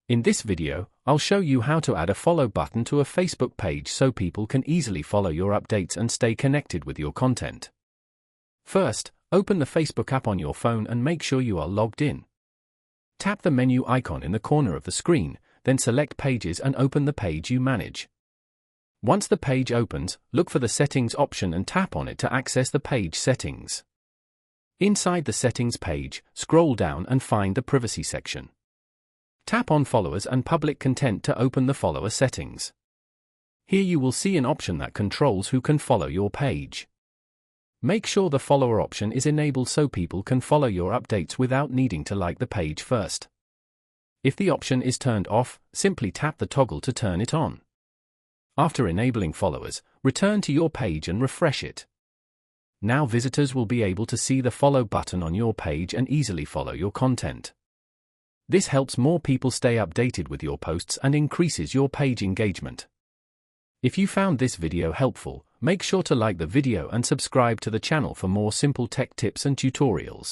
In this video, I'll show you how to add a follow button to a Facebook page so people can easily follow your updates and stay connected with your content. First, open the Facebook app on your phone and make sure you are logged in. Tap the menu icon in the corner of the screen, then select Pages and open the page you manage. Once the page opens, look for the Settings option and tap on it to access the page settings. Inside the Settings page, scroll down and find the Privacy section. Tap on Followers and Public Content to open the follower settings. Here you will see an option that controls who can follow your page. Make sure the follower option is enabled so people can follow your updates without needing to like the page first. If the option is turned off, simply tap the toggle to turn it on. After enabling followers, return to your page and refresh it. Now visitors will be able to see the follow button on your page and easily follow your content. This helps more people stay updated with your posts and increases your page engagement. If you found this video helpful, make sure to like the video and subscribe to the channel for more simple tech tips and tutorials.